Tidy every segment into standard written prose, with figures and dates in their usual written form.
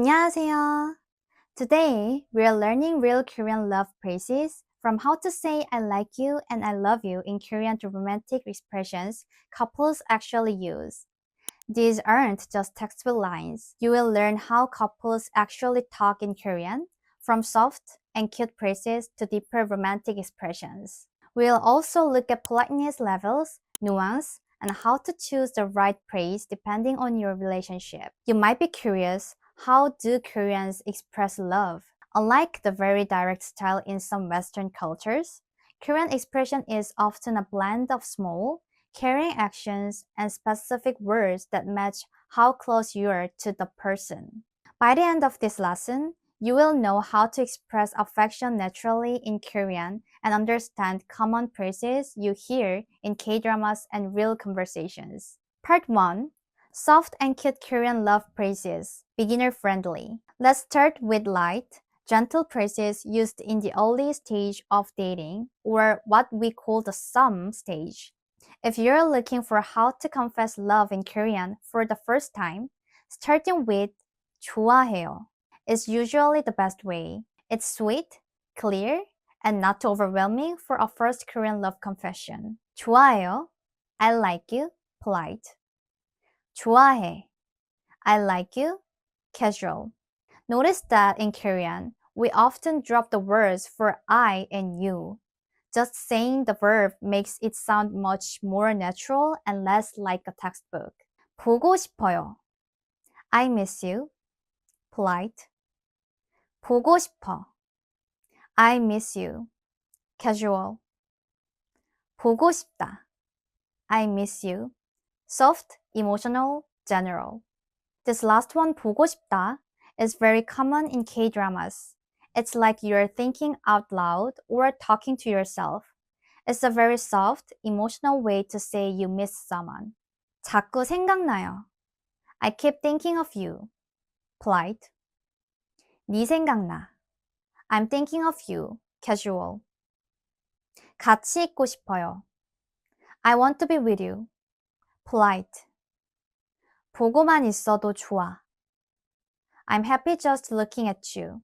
안녕하세요. Today, we're learning real Korean love phrases from how to say I like you and I love you in Korean to romantic expressions couples actually use. These aren't just textbook lines. You will learn how couples actually talk in Korean, from soft and cute phrases to deeper romantic expressions. We'll also look at politeness levels, nuance, and how to choose the right phrase depending on your relationship. You might be curious, how do Koreans express love? Unlike the very direct style in some Western cultures, Korean expression is often a blend of small, caring actions and specific words that match how close you are to the person. By the end of this lesson, you will know how to express affection naturally in Korean and understand common phrases you hear in K-dramas and real conversations. Part 1. Soft and cute Korean love phrases, beginner friendly. Let's start with light, gentle phrases used in the early stage of dating, or what we call the sum stage. If you're looking for how to confess love in Korean for the first time, starting with 좋아해요 is usually the best way. It's sweet, clear, and not too overwhelming for a first Korean love confession. 좋아해요, I like you, polite. 좋아해, I like you, casual. Notice that in Korean, we often drop the words for I and you. Just saying the verb makes it sound much more natural and less like a textbook. 보고 싶어요. I miss you. Polite. 보고 싶어. I miss you. Casual. 보고 싶다. I miss you. Soft, emotional, general. This last one, 보고 싶다, is very common in K-dramas. It's like you're thinking out loud or talking to yourself. It's a very soft, emotional way to say you miss someone. 자꾸 생각나요. I keep thinking of you. Polite. 네 생각나. I'm thinking of you. Casual. 같이 있고 싶어요. I want to be with you. Polite. 보고만 있어도 좋아. I'm happy just looking at you.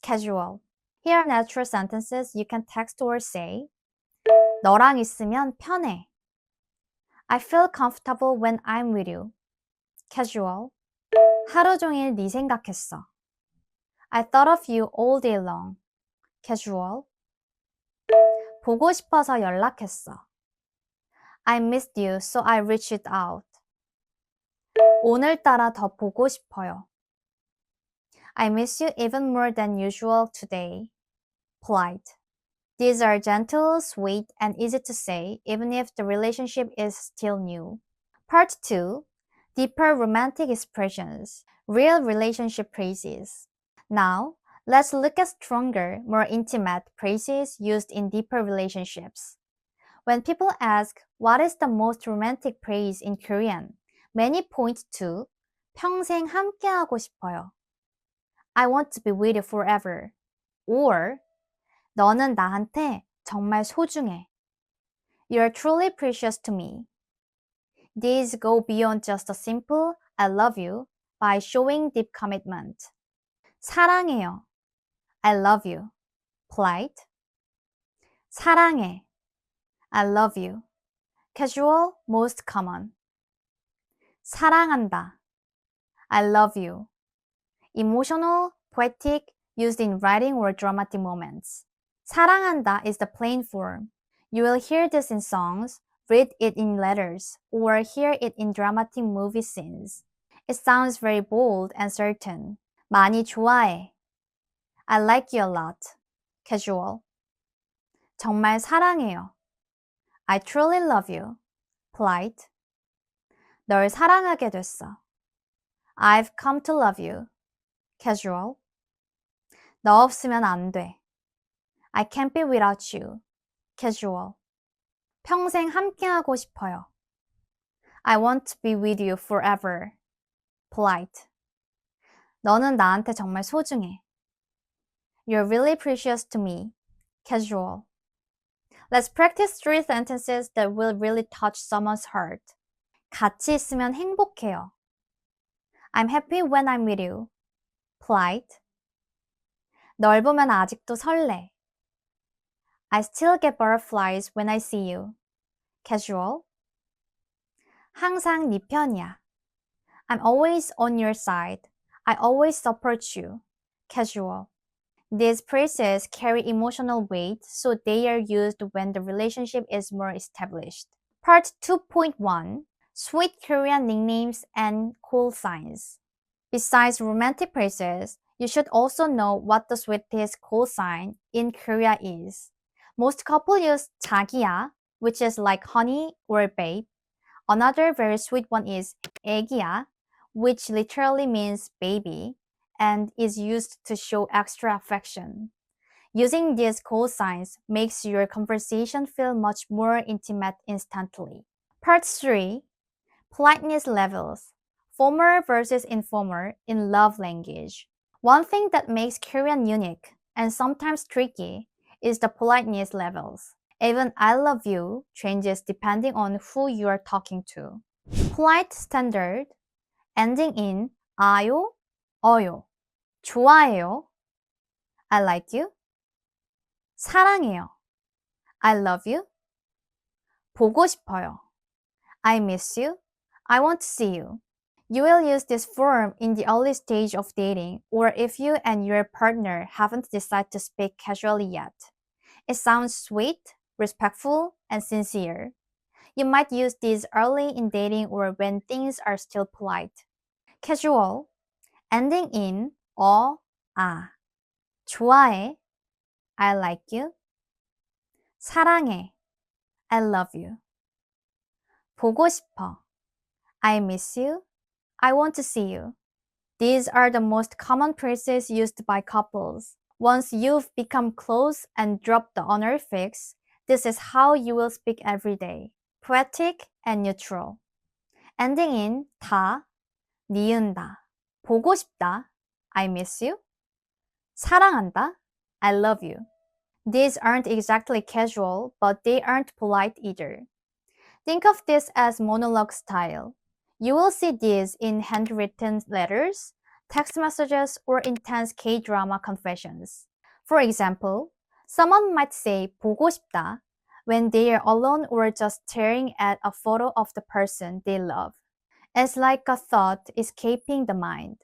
Casual. Here are natural sentences you can text or say. 너랑 있으면 편해. I feel comfortable when I'm with you. Casual. 하루 종일 네 생각했어. I thought of you all day long. Casual. 보고 싶어서 연락했어. I missed you, so I reached out. 오늘따라 더 보고 싶어요. I miss you even more than usual today. Polite. These are gentle, sweet, and easy to say, even if the relationship is still new. Part 2. Deeper romantic expressions. Real relationship phrases. Now, let's look at stronger, more intimate phrases used in deeper relationships. When people ask, what is the most romantic phrase in Korean? Many point to 평생 함께하고 싶어요. I want to be with you forever. Or 너는 나한테 정말 소중해. You're truly precious to me. These go beyond just a simple I love you by showing deep commitment. 사랑해요. I love you. Polite. 사랑해. I love you. Casual, most common. 사랑한다. I love you. Emotional, poetic, used in writing or dramatic moments. 사랑한다 is the plain form. You will hear this in songs, read it in letters, or hear it in dramatic movie scenes. It sounds very bold and certain. 많이 좋아해. I like you a lot. Casual. 정말 사랑해요. I truly love you. Polite. 널 사랑하게 됐어. I've come to love you. Casual. 너 없으면 안 돼. I can't be without you. Casual. 평생 함께하고 싶어요. I want to be with you forever. Polite. 너는 나한테 정말 소중해. You're really precious to me. Casual. Let's practice 3 sentences that will really touch someone's heart. 같이 있으면 행복해요. I'm happy when I'm with you. polite. 널 보면 아직도 설레. I still get butterflies when I see you. Casual. 항상 네 편이야. I'm always on your side. I always support you. Casual. These phrases carry emotional weight, so they are used when the relationship is more established. Part 2.1 Sweet Korean Nicknames and Callsigns. Besides romantic phrases, you should also know what the sweetest callsign in Korea is. Most couples use 자기야, which is like honey or babe. Another very sweet one is 애기야, which literally means baby and is used to show extra affection. Using these call signs makes your conversation feel much more intimate instantly. Part 3 Politeness Levels Formal versus informal in love language. One thing that makes Korean unique and sometimes tricky is the politeness levels. Even I love you changes depending on who you are talking to. Polite standard ending in 아요, 어요, 좋아해요, I like you, 사랑해요, I love you, 보고 싶어요, I miss you, I want to see you. You will use this form in the early stage of dating or if you and your partner haven't decided to speak casually yet. It sounds sweet, respectful, and sincere. You might use these early in dating or when things are still polite. Casual, ending in 어, 아. 좋아해, I like you. 사랑해, I love you. 보고 싶어, I miss you. I want to see you. These are the most common phrases used by couples. Once you've become close and dropped the honorifics, this is how you will speak every day. Poetic and neutral. Ending in 다, 니은다. 보고 싶다, I miss you. 사랑한다, I love you. These aren't exactly casual, but they aren't polite either. Think of this as monologue style. You will see these in handwritten letters, text messages, or intense K-drama confessions. For example, someone might say 보고 싶다 when they are alone or just staring at a photo of the person they love. It's like a thought escaping the mind.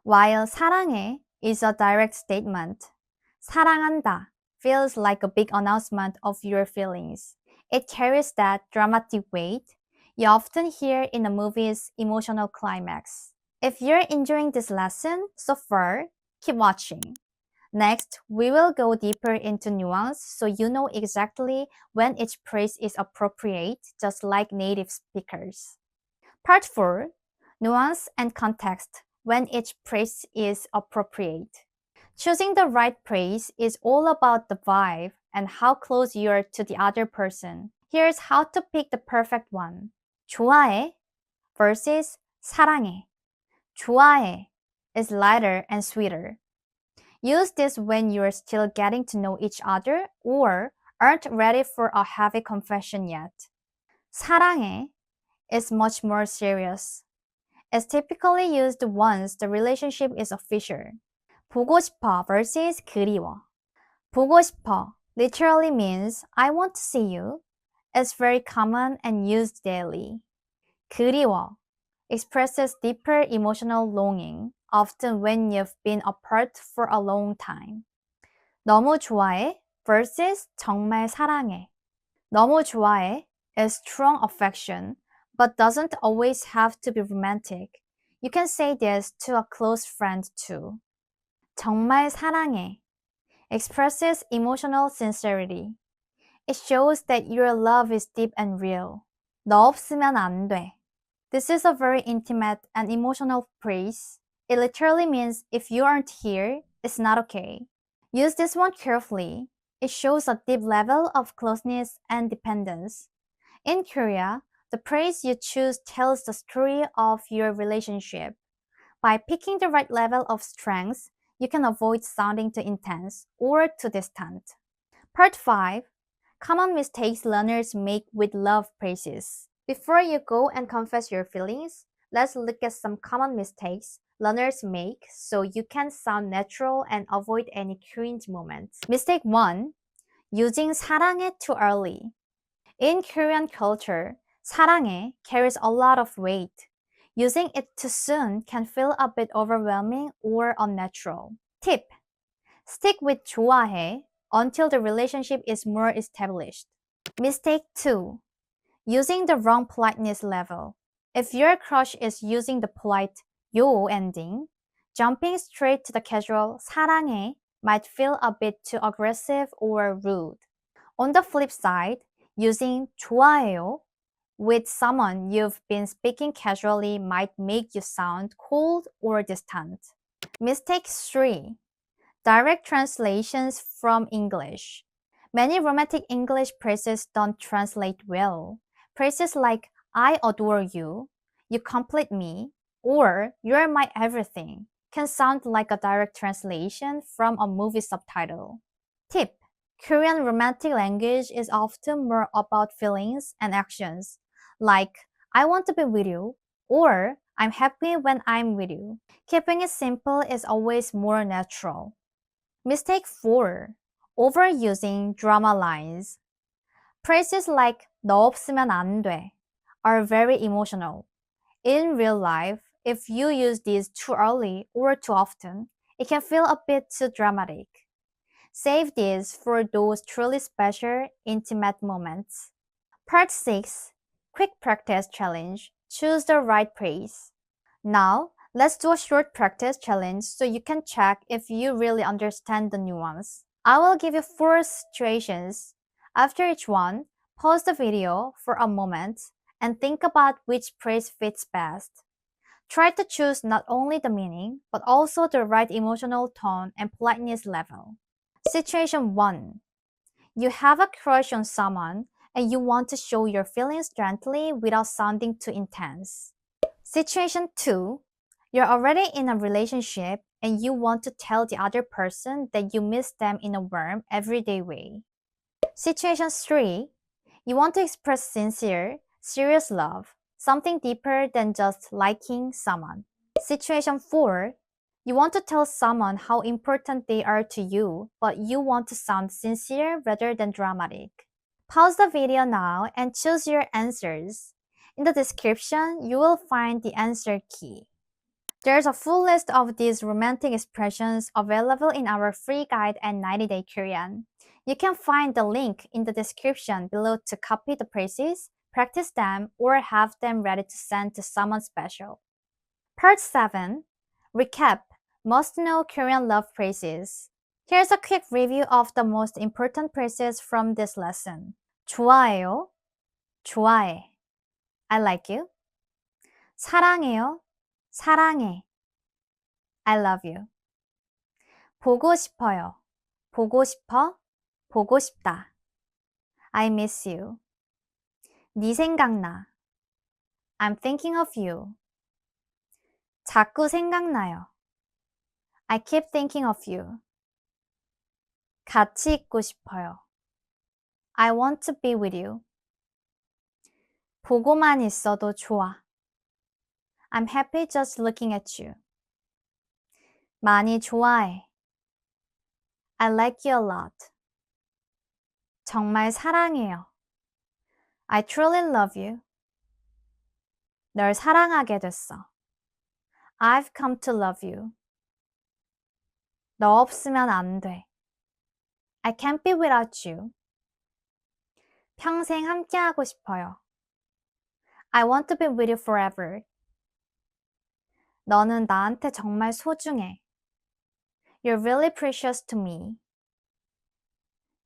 While 사랑해 is a direct statement, 사랑한다 feels like a big announcement of your feelings. It carries that dramatic weight you often hear in a movie's emotional climax. If you're enjoying this lesson so far, keep watching. Next, we will go deeper into nuance so you know exactly when each phrase is appropriate, just like native speakers. Part 4 Nuance and Context when each phrase is appropriate. Choosing the right phrase is all about the vibe and how close you are to the other person. Here's how to pick the perfect one. 좋아해 versus 사랑해. 좋아해 is lighter and sweeter. Use this when you're still getting to know each other or aren't ready for a heavy confession yet. 사랑해 is much more serious. It's typically used once the relationship is official. 보고 싶어 versus 그리워. 보고 싶어 literally means I want to see you. It's very common and used daily. 그리워 expresses deeper emotional longing, often when you've been apart for a long time. 너무 좋아해 versus 정말 사랑해. 너무 좋아해 is strong affection, but doesn't always have to be romantic. You can say this to a close friend too. 정말 사랑해 expresses emotional sincerity. It shows that your love is deep and real. 너 없으면 안 돼. This is a very intimate and emotional phrase. It literally means if you aren't here, it's not okay. Use this one carefully. It shows a deep level of closeness and dependence. In Korea, the phrase you choose tells the story of your relationship. By picking the right level of strength, you can avoid sounding too intense or too distant. Part 5 Common mistakes learners make with love phrases. Before you go and confess your feelings, let's look at some common mistakes learners make so you can sound natural and avoid any cringe moments. Mistake 1. Using 사랑해 too early. In Korean culture, 사랑해 carries a lot of weight. Using it too soon can feel a bit overwhelming or unnatural. Tip: stick with 좋아해 until the relationship is more established. Mistake 2. Using the wrong politeness level. If your crush is using the polite 요 ending, jumping straight to the casual 사랑해 might feel a bit too aggressive or rude. On the flip side, using 좋아해요 with someone you've been speaking casually might make you sound cold or distant. Mistake 3. Direct translations from English. Many romantic English phrases don't translate well. Phrases like I adore you, you complete me, or you're my everything can sound like a direct translation from a movie subtitle. Tip: Korean romantic language is often more about feelings and actions, like I want to be with you, or I'm happy when I'm with you. Keeping it simple is always more natural. Mistake 4. Overusing drama lines. Phrases like 너 없으면 안 돼 are very emotional. In real life, if you use these too early or too often, it can feel a bit too dramatic. Save these for those truly special, intimate moments. Part 6. Quick Practice Challenge. Choose the right phrase. Now, let's do a short practice challenge so you can check if you really understand the nuance. I will give you 4 situations. After each one, pause the video for a moment and think about which phrase fits best. Try to choose not only the meaning, but also the right emotional tone and politeness level. Situation 1. You have a crush on someone and you want to show your feelings gently without sounding too intense. Situation 2. You're already in a relationship and you want to tell the other person that you miss them in a warm, everyday way. Situation 3. You want to express sincere, serious love, something deeper than just liking someone. Situation 4. You want to tell someone how important they are to you, but you want to sound sincere rather than dramatic. Pause the video now and choose your answers. In the description, you will find the answer key. There's a full list of these romantic expressions available in our free guide and 90-day Korean. You can find the link in the description below to copy the phrases, practice them, or have them ready to send to someone special. Part 7. Recap Must-know Korean love phrases. Here's a quick review of the most important phrases from this lesson. 좋아해요, 좋아해. I like you. 사랑해요, 사랑해. I love you. 보고 싶어요. 보고 싶어, 보고 싶다. I miss you. 네 생각나. I'm thinking of you. 자꾸 생각나요. I keep thinking of you. 같이 있고 싶어요. I want to be with you. 보고만 있어도 좋아. I'm happy just looking at you. 많이 좋아해. I like you a lot. 정말 사랑해요. I truly love you. 널 사랑하게 됐어. I've come to love you. 너 없으면 안 돼. I can't be without you. 평생 함께하고 싶어요. I want to be with you forever. 너는 나한테 정말 소중해. You're really precious to me.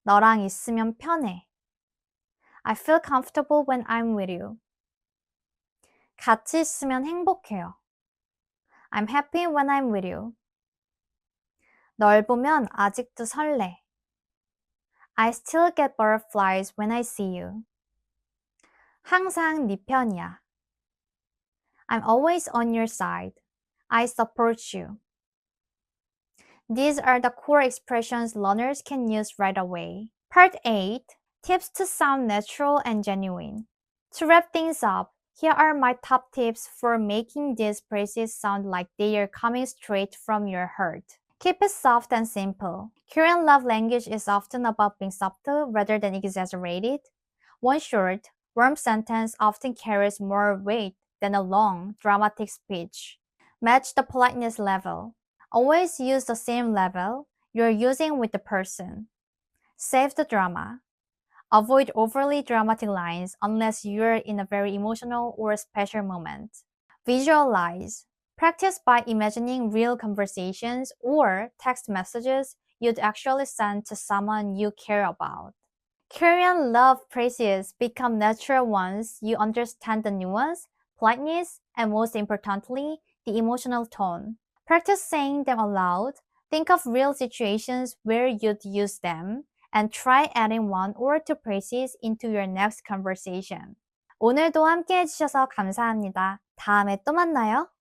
너랑 있으면 편해. I feel comfortable when I'm with you. 같이 있으면 행복해요. I'm happy when I'm with you. 널 보면 아직도 설레. I still get butterflies when I see you. 항상 네 편이야. I'm always on your side. I support you. These are the core expressions learners can use right away. Part 8. Tips to sound natural and genuine. To wrap things up, Here are my top tips for making these phrases sound like they are coming straight from your heart. Keep it soft and simple. Korean love language is often about being subtle rather than exaggerated. One short, warm sentence often carries more weight than a long, dramatic speech. Match the politeness level. Always use the same level you're using with the person. Save the drama. Avoid overly dramatic lines unless you're in a very emotional or special moment. Visualize. Practice by imagining real conversations or text messages you'd actually send to someone you care about. Korean love phrases become natural once you understand the nuance, politeness, and most importantly, the emotional tone. Practice saying them aloud, think of real situations where you'd use them, and try adding one or two phrases into your next conversation. 오늘도 함께 해주셔서 감사합니다. 다음에 또 만나요.